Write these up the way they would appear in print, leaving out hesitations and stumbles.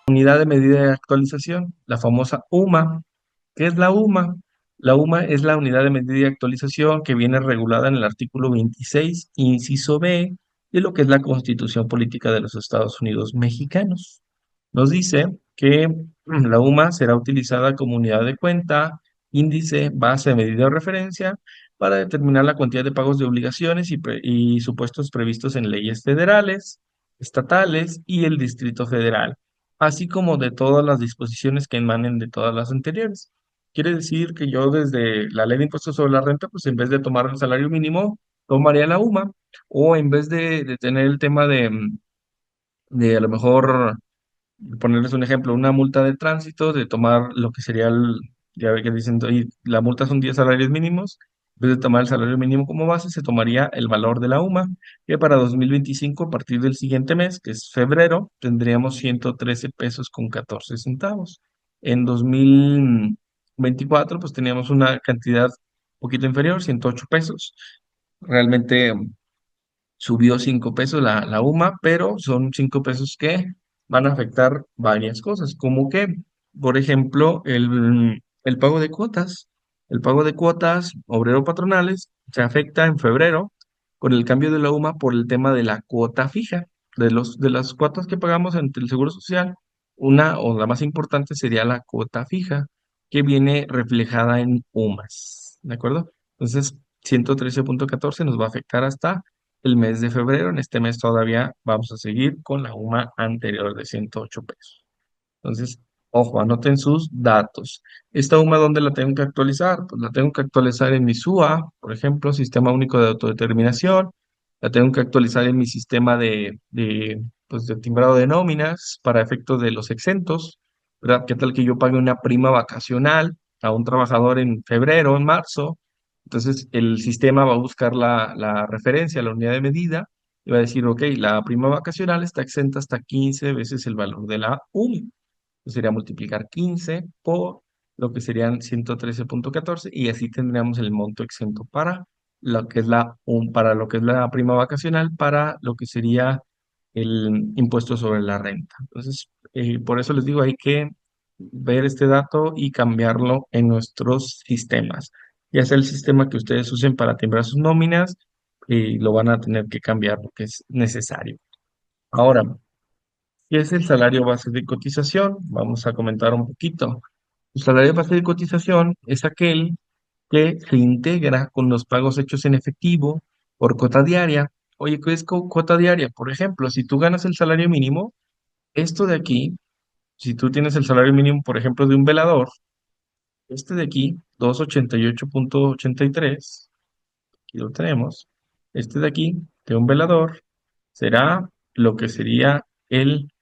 Unidad de medida de actualización, la famosa UMA. ¿Qué es la UMA? La UMA es la unidad de medida de actualización que viene regulada en el artículo 26, inciso B, de lo que es la Constitución Política de los Estados Unidos Mexicanos. Nos dice que la UMA será utilizada como unidad de cuenta, índice, base, medida de referencia para determinar la cantidad de pagos de obligaciones y supuestos previstos en leyes federales, estatales y el Distrito Federal, así como de todas las disposiciones que emanen de todas las anteriores. Quiere decir que yo desde la ley de impuestos sobre la renta, pues en vez de tomar el salario mínimo, tomaría la UMA, o en vez de tener el tema de a lo mejor ponerles un ejemplo, una multa de tránsito, de tomar lo que sería ya ve que dicen, "Oye, la multa son 10 salarios mínimos, en vez de tomar el salario mínimo como base, se tomaría el valor de la UMA, que para 2025 a partir del siguiente mes, que es febrero, tendríamos 113 pesos con 14 centavos. En 2024 pues teníamos una cantidad un poquito inferior, 108 pesos. Realmente subió 5 pesos la UMA, pero son 5 pesos que van a afectar varias cosas, como que, por ejemplo, el pago de cuotas. El pago de cuotas obrero-patronales se afecta en febrero con el cambio de la UMA por el tema de la cuota fija, de las cuotas que pagamos ante el Seguro Social. Una o la más importante sería la cuota fija, que viene reflejada en UMAS, ¿de acuerdo? Entonces, 113.14 nos va a afectar hasta el mes de febrero. En este mes todavía vamos a seguir con la UMA anterior de 108 pesos. Entonces, ojo, anoten sus datos. ¿Esta UMA dónde la tengo que actualizar? Pues la tengo que actualizar en mi SUA, por ejemplo, Sistema Único de Autodeterminación. La tengo que actualizar en mi sistema pues, de timbrado de nóminas para efectos de los exentos, ¿verdad? ¿Qué tal que yo pague una prima vacacional a un trabajador en febrero, en marzo? Entonces, el sistema va a buscar la referencia, la unidad de medida, y va a decir, ok, la prima vacacional está exenta hasta 15 veces el valor de la UMA. Sería multiplicar 15 por lo que serían 113.14 y así tendríamos el monto exento para lo que es para lo que es la prima vacacional, para lo que sería el impuesto sobre la renta. Entonces, por eso les digo, hay que ver este dato y cambiarlo en nuestros sistemas. Ya sea el sistema que ustedes usen para timbrar sus nóminas, lo van a tener que cambiar porque es necesario. Ahora, ¿qué es el salario base de cotización? Vamos a comentar un poquito. El salario base de cotización es aquel que se integra con los pagos hechos en efectivo por cuota diaria. Oye, ¿qué es cuota diaria? Por ejemplo, si tú ganas el salario mínimo, esto de aquí, si tú tienes el salario mínimo, por ejemplo, de un velador, este de aquí, 288.83, aquí lo tenemos, este de aquí, de un velador, será lo que sería el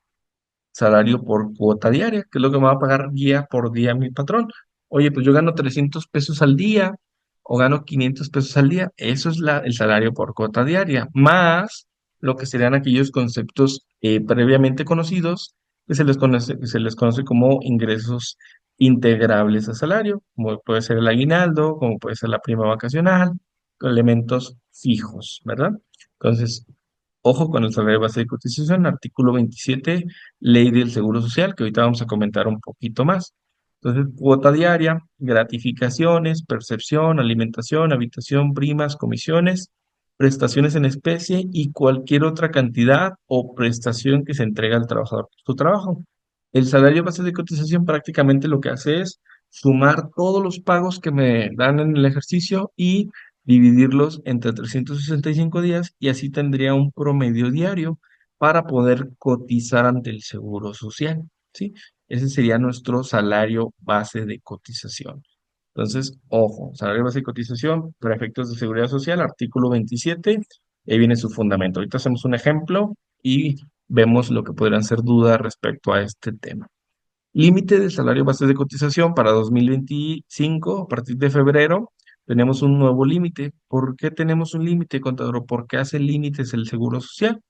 salario por cuota diaria, que es lo que me va a pagar día por día mi patrón. Oye, pues yo gano 300 pesos al día o gano 500 pesos al día. Eso es el salario por cuota diaria, más lo que serían aquellos conceptos previamente conocidos que se les conoce como ingresos integrables a salario, como puede ser el aguinaldo, como puede ser la prima vacacional, con elementos fijos, ¿verdad? Entonces, ojo con el salario base de cotización, artículo 27, ley del Seguro Social, que ahorita vamos a comentar un poquito más. Entonces, cuota diaria, gratificaciones, percepción, alimentación, habitación, primas, comisiones, prestaciones en especie y cualquier otra cantidad o prestación que se entrega al trabajador por su trabajo. El salario base de cotización prácticamente lo que hace es sumar todos los pagos que me dan en el ejercicio y dividirlos entre 365 días y así tendría un promedio diario para poder cotizar ante el Seguro Social, ¿sí? Ese sería nuestro salario base de cotización. Entonces, ojo, salario base de cotización para efectos de seguridad social, artículo 27, ahí viene su fundamento. Ahorita hacemos un ejemplo y vemos lo que podrían ser dudas respecto a este tema. Límite del salario base de cotización para 2025, a partir de febrero, tenemos un nuevo límite. ¿Por qué tenemos un límite, contador? ¿Por qué hace límites el Seguro Social?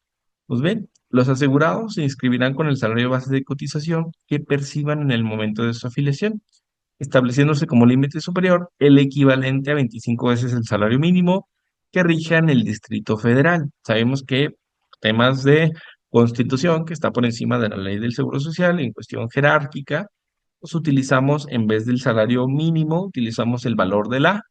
Pues bien, los asegurados se inscribirán con el salario base de cotización que perciban en el momento de su afiliación, estableciéndose como límite superior el equivalente a 25 veces el salario mínimo que rija en el Distrito Federal. Sabemos que temas de Constitución, que está por encima de la ley del Seguro Social en cuestión jerárquica, pues utilizamos, en vez del salario mínimo, utilizamos el valor de la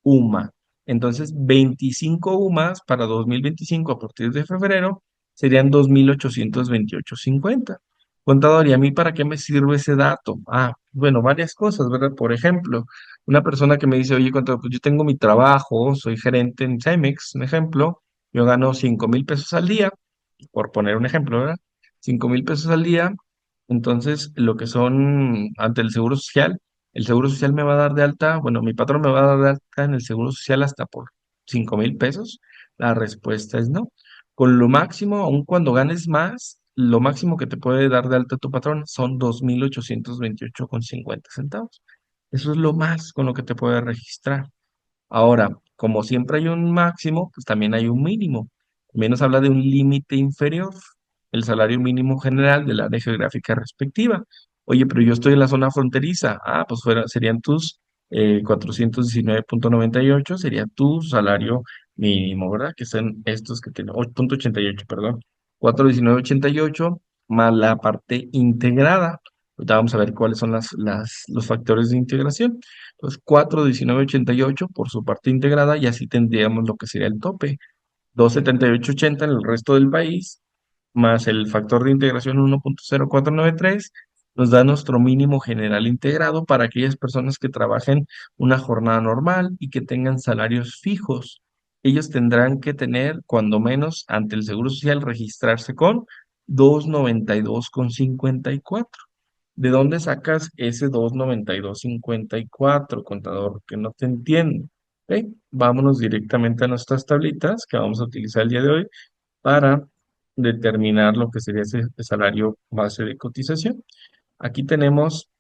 UMA. Entonces, 25 UMAs para 2025 a partir de febrero serían 2.828.50. Contador, ¿y a mí para qué me sirve ese dato? Ah, bueno, varias cosas, ¿verdad? Por ejemplo, una persona que me dice, oye, contador, pues yo tengo mi trabajo, soy gerente en Cemex, un ejemplo, yo gano 5,000 pesos al día, por poner un ejemplo, ¿verdad? 5,000 pesos al día, entonces lo que son ante el Seguro Social me va a dar de alta, bueno, mi patrón me va a dar de alta en el Seguro Social hasta por 5,000 pesos. La respuesta es no. Con lo máximo, aun cuando ganes más, lo máximo que te puede dar de alta tu patrón son 2.828,50 centavos. Eso es lo más con lo que te puede registrar. Ahora, como siempre hay un máximo, pues también hay un mínimo. También nos habla de un límite inferior, el salario mínimo general del área geográfica respectiva. Oye, pero yo estoy en la zona fronteriza. Ah, pues serían tus 419,98, sería tu salario mínimo, ¿verdad? Que son estos que tienen, 8,88, perdón. 419,88 más la parte integrada. Ahorita vamos a ver cuáles son los factores de integración. Entonces, 419,88 por su parte integrada y así tendríamos lo que sería el tope. 278,80 en el resto del país, más el factor de integración 1,0493 nos da nuestro mínimo general integrado para aquellas personas que trabajen una jornada normal y que tengan salarios fijos. Ellos tendrán que tener, cuando menos, ante el Seguro Social, registrarse con 292,54. ¿De dónde sacas ese 292,54, contador? Que no te entiendo. ¿Ok? Vámonos directamente a nuestras tablitas que vamos a utilizar el día de hoy para determinar lo que sería ese salario base de cotización. Aquí tenemos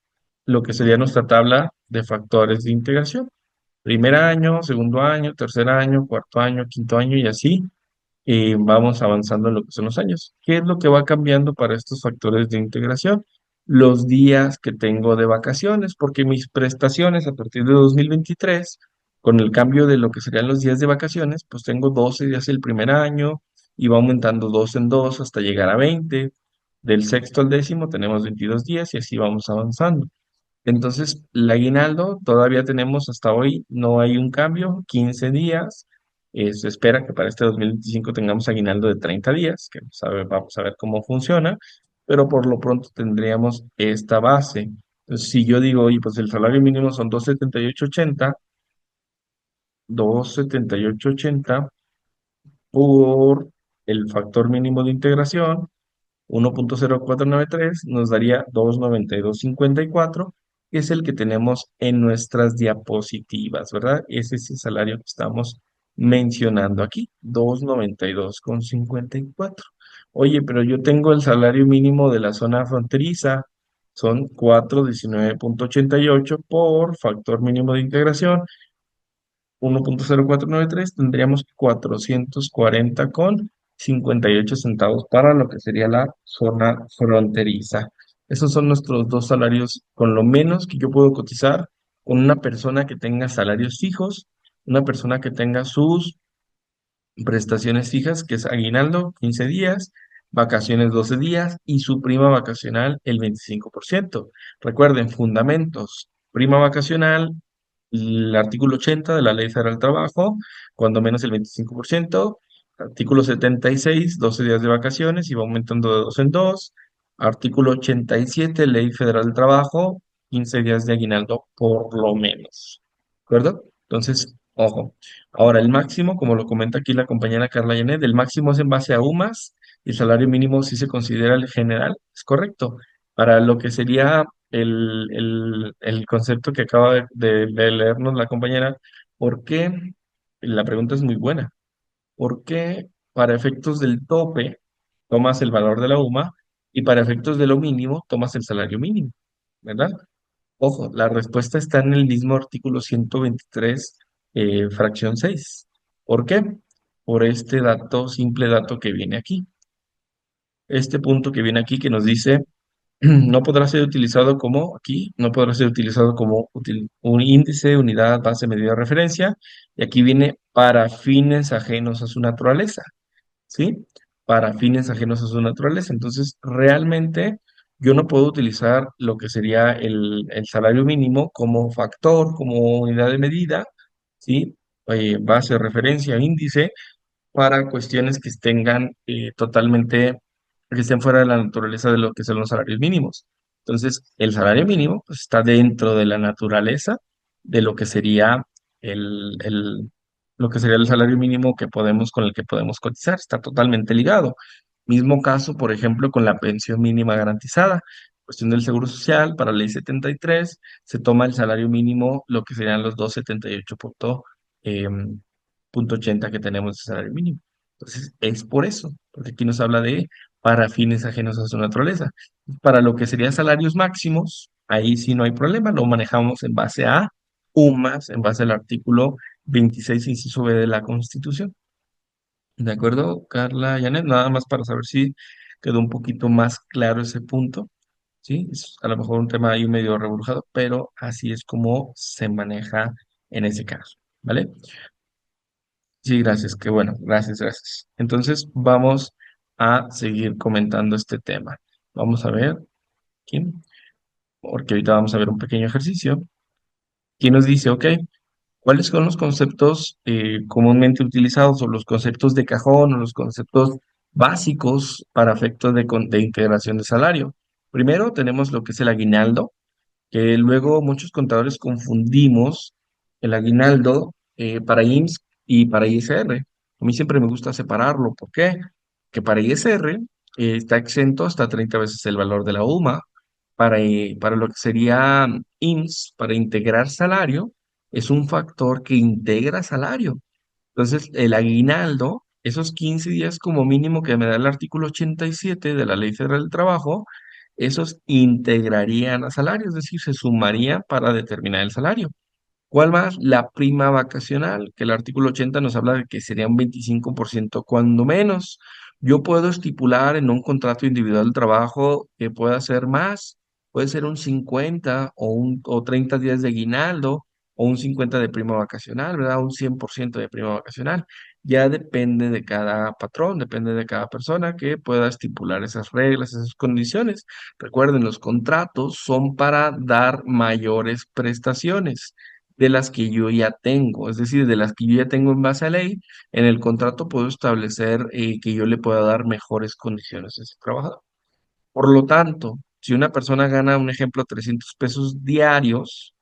lo que sería nuestra tabla de factores de integración. Primer año, segundo año, tercer año, cuarto año, quinto año y así vamos avanzando en lo que son los años. ¿Qué es lo que va cambiando para estos factores de integración? Los días que tengo de vacaciones, porque mis prestaciones a partir de 2023, con el cambio de lo que serían los días de vacaciones, pues tengo 12 días el primer año y va aumentando dos en dos hasta llegar a 20. Del sexto al décimo tenemos 22 días y así vamos avanzando. Entonces, el aguinaldo todavía tenemos hasta hoy, no hay un cambio, 15 días. Se espera que para este 2025 tengamos aguinaldo de 30 días, que vamos a ver cómo funciona, pero por lo pronto tendríamos esta base. Entonces, si yo digo, oye, pues el salario mínimo son 278,80 por el factor mínimo de integración, 1,0493 nos daría 292,54, que es el que tenemos en nuestras diapositivas, ¿verdad? Ese es el salario que estamos mencionando aquí, 292,54. Oye, pero yo tengo el salario mínimo de la zona fronteriza, son 419,88 por factor mínimo de integración, 1,0493 tendríamos 440,58 centavos para lo que sería la zona fronteriza. Esos son nuestros dos salarios, con lo menos que yo puedo cotizar con una persona que tenga salarios fijos, una persona que tenga sus prestaciones fijas, que es aguinaldo, 15 días, vacaciones 12 días y su prima vacacional el 25%. Recuerden, fundamentos, prima vacacional, el artículo 80 de la Ley Federal del Trabajo, cuando menos el 25%. Artículo 76, 12 días de vacaciones y va aumentando de dos en dos. Artículo 87, Ley Federal del Trabajo, 15 días de aguinaldo por lo menos. ¿De acuerdo? Entonces, ojo. Ahora, el máximo, como lo comenta aquí la compañera Carla Yanet, el máximo es en base a UMAS y el salario mínimo sí se considera el general, es correcto. Para lo que sería el concepto que acaba de leernos la compañera, ¿por qué? La pregunta es muy buena. ¿Por qué para efectos del tope tomas el valor de la UMA y para efectos de lo mínimo tomas el salario mínimo? ¿Verdad? Ojo, la respuesta está en el mismo artículo 123, fracción 6. ¿Por qué? Por este dato, simple dato que viene aquí. Este punto que viene aquí que nos dice, no podrá ser utilizado como, aquí, no podrá ser utilizado como un índice, unidad, base, medida, referencia. Y aquí viene para fines ajenos a su naturaleza. ¿Sí? para fines ajenos a su naturaleza. Entonces, realmente yo no puedo utilizar lo que sería el salario mínimo como factor, como unidad de medida, ¿sí? Base de referencia, índice, para cuestiones que tengan totalmente, que estén fuera de la naturaleza de lo que son los salarios mínimos. Entonces, el salario mínimo pues, está dentro de la naturaleza de lo que sería lo que sería el salario mínimo que podemos, con el que podemos cotizar, está totalmente ligado. Mismo caso, por ejemplo, con la pensión mínima garantizada. Cuestión del Seguro Social, para la ley 73 se toma el salario mínimo, lo que serían los 278 punto 80 que tenemos de salario mínimo. Entonces, es por eso, porque aquí nos habla de para fines ajenos a su naturaleza. Para lo que serían salarios máximos, ahí sí no hay problema, lo manejamos en base a UMAS, en base al artículo 26 inciso B de la Constitución. ¿De acuerdo, Carla Janet? Nada más para saber si quedó un poquito más claro ese punto. Sí, es a lo mejor un tema ahí medio reburujado, pero así es como se maneja en ese caso, ¿vale? Sí, gracias, qué bueno, gracias, gracias. Entonces vamos a seguir comentando este tema. Vamos a ver, ¿quién? Porque ahorita vamos a ver un pequeño ejercicio. ¿Quién nos dice, ok, cuáles son los conceptos comúnmente utilizados o los conceptos de cajón o los conceptos básicos para efectos de integración de salario? Primero tenemos lo que es el aguinaldo, que luego muchos contadores confundimos el aguinaldo para IMSS y para ISR. A mí siempre me gusta separarlo. ¿Por qué? Que para ISR está exento hasta 30 veces el valor de la UMA. Para lo que sería IMSS, para integrar salario, es un factor que integra salario. Entonces, el aguinaldo, esos 15 días como mínimo que me da el artículo 87 de la Ley Federal del Trabajo, esos integrarían a salario, es decir, se sumarían para determinar el salario. ¿Cuál más? La prima vacacional, que el artículo 80 nos habla de que sería un 25% cuando menos. Yo puedo estipular en un contrato individual de trabajo que pueda ser más, puede ser un 50 o 30 días de aguinaldo o un 50 de prima vacacional, ¿verdad? Un 100% de prima vacacional. Ya depende de cada patrón, depende de cada persona que pueda estipular esas reglas, esas condiciones. Recuerden, los contratos son para dar mayores prestaciones de las que yo ya tengo, es decir, de las que yo ya tengo en base a ley, en el contrato puedo establecer que yo le pueda dar mejores condiciones a ese trabajador. Por lo tanto, si una persona gana, un ejemplo, 300 pesos diarios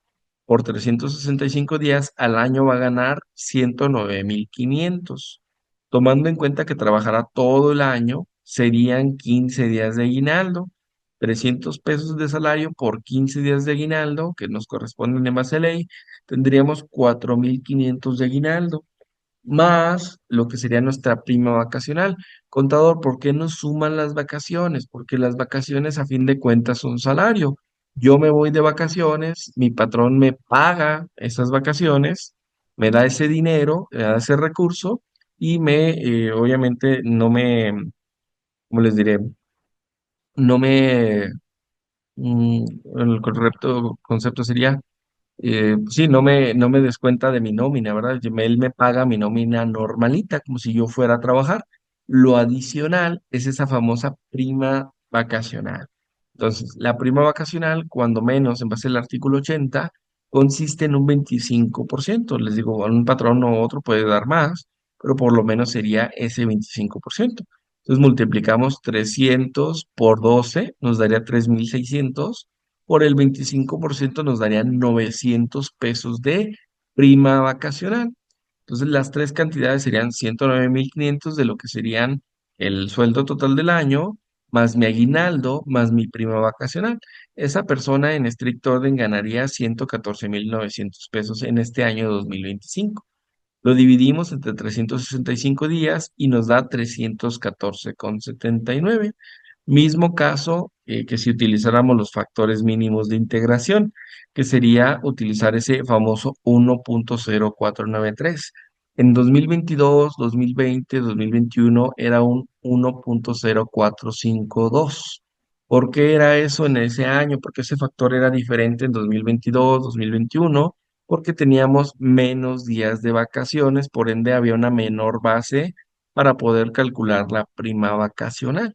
por 365 días, al año va a ganar 109,500. Tomando en cuenta que trabajará todo el año, serían 15 días de aguinaldo. 300 pesos de salario por 15 días de aguinaldo, que nos corresponden en base a ley, tendríamos 4,500 de aguinaldo más lo que sería nuestra prima vacacional. Contador, ¿por qué nos suman las vacaciones? Porque las vacaciones a fin de cuentas son salario. Yo me voy de vacaciones, mi patrón me paga esas vacaciones, me da ese dinero, me da ese recurso y obviamente, ¿cómo les diré? No me, mm, el correcto concepto sería sí, no me descuenta de mi nómina, ¿verdad? Él me paga mi nómina normalita, como si yo fuera a trabajar. Lo adicional es esa famosa prima vacacional. Entonces, la prima vacacional, cuando menos, en base al artículo 80, consiste en un 25%. Les digo, a un patrón o otro puede dar más, pero por lo menos sería ese 25%. Entonces, multiplicamos 300 por 12, nos daría 3,600 por el 25% nos darían 900 pesos de prima vacacional. Entonces las tres cantidades serían 109,500 de lo que serían el sueldo total del año, más mi aguinaldo, más mi prima vacacional. Esa persona en estricto orden ganaría 114,900 pesos en este año 2025. Lo dividimos entre 365 días y nos da 314,79. Mismo caso que si utilizáramos los factores mínimos de integración, que sería utilizar ese famoso 1,0493. En 2022, 2020, 2021 era un 1,0452. ¿Por qué era eso en ese año? Porque ese factor era diferente en 2022, 2021, porque teníamos menos días de vacaciones, por ende había una menor base para poder calcular la prima vacacional.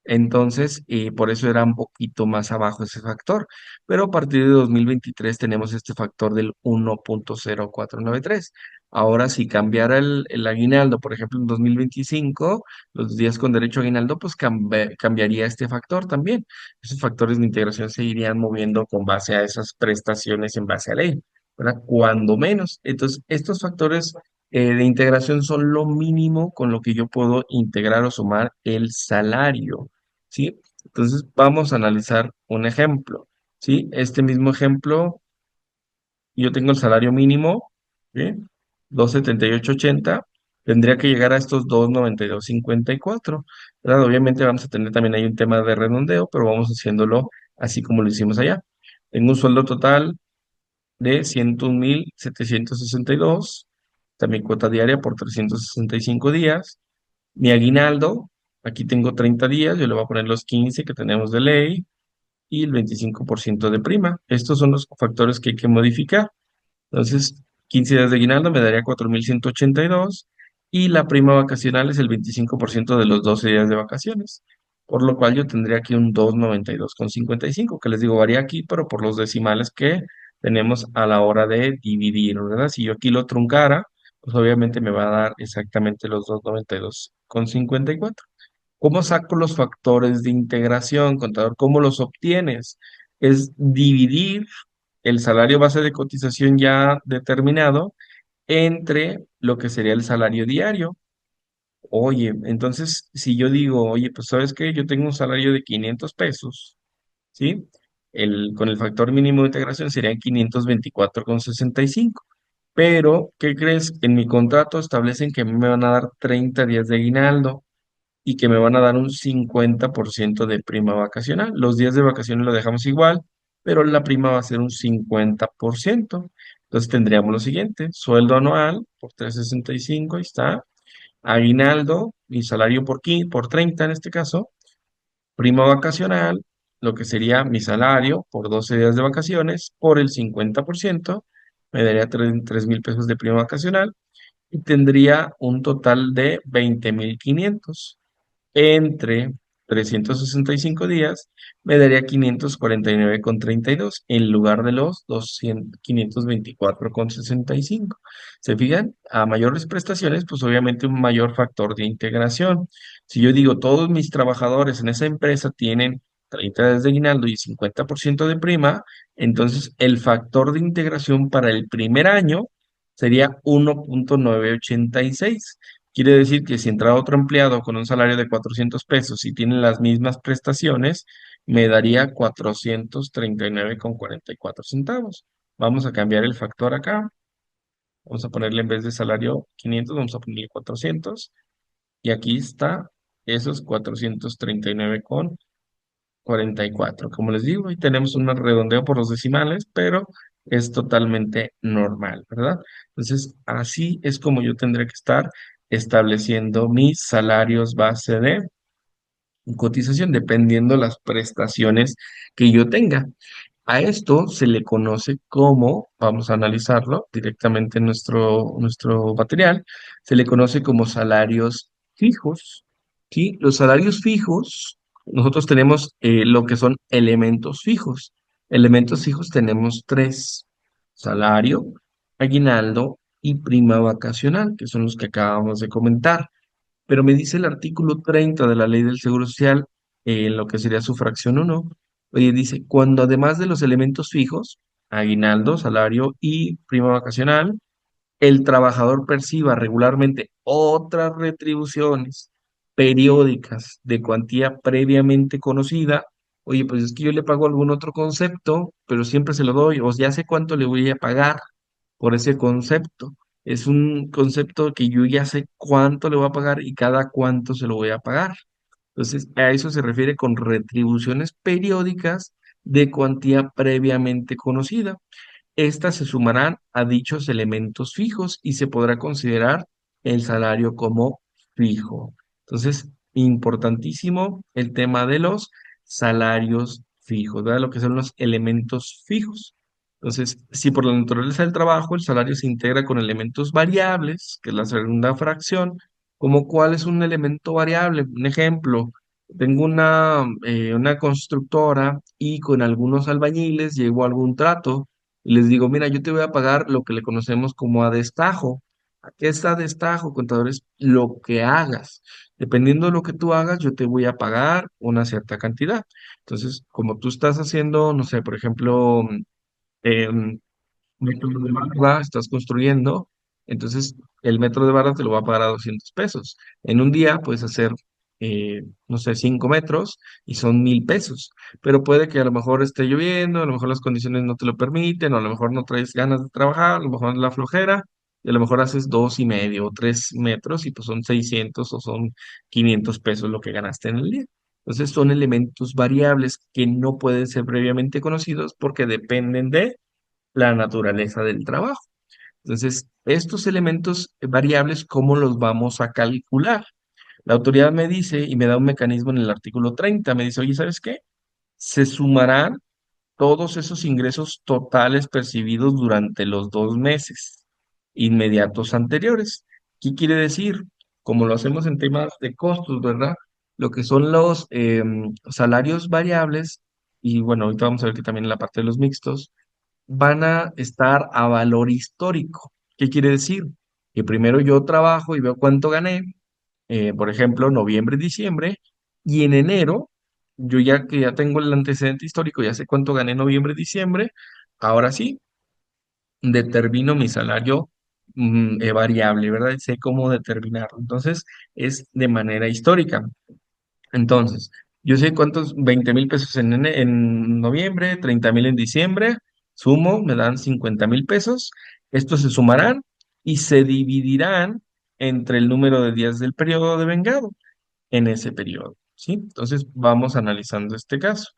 Entonces, por eso era un poquito más abajo ese factor. Pero a partir de 2023 tenemos este factor del 1.0493. Ahora, si cambiara el aguinaldo, por ejemplo, en 2025, los días con derecho a aguinaldo, pues cambiaría este factor también. Esos factores de integración se irían moviendo con base a esas prestaciones en base a ley, ¿verdad? Cuando menos. Entonces, estos factores de integración son lo mínimo con lo que yo puedo integrar o sumar el salario. ¿Sí? Entonces vamos a analizar un ejemplo, ¿sí? Este mismo ejemplo, yo tengo el salario mínimo, ¿sí? 278.80, tendría que llegar a estos 292.54, ¿verdad? Obviamente vamos a tener también ahí un tema de redondeo, pero vamos haciéndolo así como lo hicimos allá. Tengo un sueldo total de 101.762, también cuota diaria por 365 días. Mi aguinaldo, aquí tengo 30 días, yo le voy a poner los 15 que tenemos de ley y el 25% de prima. Estos son los factores que hay que modificar. Entonces, 15 días de aguinaldo me daría 4.182 y la prima vacacional es el 25% de los 12 días de vacaciones. Por lo cual yo tendría aquí un 292.55, que les digo, varía aquí, pero por los decimales que tenemos a la hora de dividir, ¿verdad? Si yo aquí lo truncara, pues obviamente me va a dar exactamente los 292.54. ¿Cómo saco los factores de integración, contador? ¿Cómo los obtienes? Es dividir el salario base de cotización ya determinado entre lo que sería el salario diario. Oye, entonces, si yo digo, oye, pues sabes qué, yo tengo un salario de 500 pesos, ¿sí? Con el factor mínimo de integración serían 524.65. Pero, ¿qué crees? En mi contrato establecen que a mí me van a dar 30 días de aguinaldo y que me van a dar un 50% de prima vacacional. Los días de vacaciones lo dejamos igual, pero la prima va a ser un 50%. Entonces tendríamos lo siguiente: sueldo anual por 365, ahí está, aguinaldo, mi salario por 30 en este caso, prima vacacional, lo que sería mi salario por 12 días de vacaciones, por el 50%, me daría 3.000 pesos de prima vacacional y tendría un total de 20.500 entre 365 días, me daría 549.32 en lugar de los 524.65. ¿Se fijan? A mayores prestaciones, pues obviamente un mayor factor de integración. Si yo digo, todos mis trabajadores en esa empresa tienen 30 días de aguinaldo y 50% de prima, entonces el factor de integración para el primer año sería 1.986. Quiere decir que si entra otro empleado con un salario de 400 pesos y tiene las mismas prestaciones, me daría 439.44 centavos. Vamos a cambiar el factor acá. Vamos a ponerle en vez de salario 500, vamos a ponerle 400. Y aquí está esos 439.44. Como les digo, ahí tenemos un redondeo por los decimales, pero es totalmente normal, ¿verdad? Entonces, así es como yo tendré que estar estableciendo mis salarios base de cotización, dependiendo las prestaciones que yo tenga. A esto se le conoce como, vamos a analizarlo directamente en nuestro material, se le conoce como salarios fijos, ¿sí? Los salarios fijos, nosotros tenemos lo que son elementos fijos. Elementos fijos tenemos tres: salario, aguinaldo y prima vacacional, que son los que acabamos de comentar. Pero me dice el artículo 30 de la Ley del Seguro Social, en lo que sería su fracción uno, oye, dice, cuando además de los elementos fijos, aguinaldo, salario y prima vacacional, el trabajador perciba regularmente otras retribuciones periódicas de cuantía previamente conocida, oye, pues es que yo le pago algún otro concepto, pero siempre se lo doy, o ya sé cuánto le voy a pagar por ese concepto. Es un concepto que yo ya sé cuánto le voy a pagar y cada cuánto se lo voy a pagar. Entonces, a eso se refiere con retribuciones periódicas de cuantía previamente conocida. Estas se sumarán a dichos elementos fijos y se podrá considerar el salario como fijo. Entonces, importantísimo el tema de los salarios fijos, ¿verdad? Lo que son los elementos fijos. Entonces, si por la naturaleza del trabajo el salario se integra con elementos variables, que es la segunda fracción, como cuál es un elemento variable. Un ejemplo, tengo una constructora y con algunos albañiles llego a algún trato y les digo, mira, yo te voy a pagar lo que le conocemos como a destajo. ¿A qué está a destajo, contadores? Lo que hagas. Dependiendo de lo que tú hagas, yo te voy a pagar una cierta cantidad. Entonces, como tú estás haciendo, no sé, por ejemplo, em, metro de barda, estás construyendo, entonces el metro de barda te lo va a pagar a 200 pesos. En un día puedes hacer, no sé, 5 metros y son 1,000 pesos, pero puede que a lo mejor esté lloviendo, a lo mejor las condiciones no te lo permiten, o a lo mejor no traes ganas de trabajar, a lo mejor es la flojera, y a lo mejor haces 2,5 o 3 metros y pues son 600 o son 500 pesos lo que ganaste en el día. Entonces son elementos variables que no pueden ser previamente conocidos porque dependen de la naturaleza del trabajo. Entonces, estos elementos variables, ¿cómo los vamos a calcular? La autoridad me dice y me da un mecanismo en el artículo 30. Me dice, oye, ¿sabes qué? Se sumarán todos esos ingresos totales percibidos durante los 2 meses inmediatos anteriores. ¿Qué quiere decir? Como lo hacemos en temas de costos, ¿verdad? Lo que son los salarios variables, y bueno, ahorita vamos a ver que también en la parte de los mixtos, van a estar a valor histórico. ¿Qué quiere decir? Que primero yo trabajo y veo cuánto gané, por ejemplo, noviembre, diciembre, y en enero, yo ya que ya tengo el antecedente histórico, ya sé cuánto gané noviembre, diciembre, ahora sí, determino mi salario variable, ¿verdad? Sé cómo determinarlo. Entonces, es de manera histórica. Entonces, yo sé cuántos, 20,000 pesos en noviembre, 30,000 en diciembre, sumo, me dan 50,000 pesos. Estos se sumarán y se dividirán entre el número de días del periodo de vengado en ese periodo, ¿sí? Entonces, vamos analizando este caso.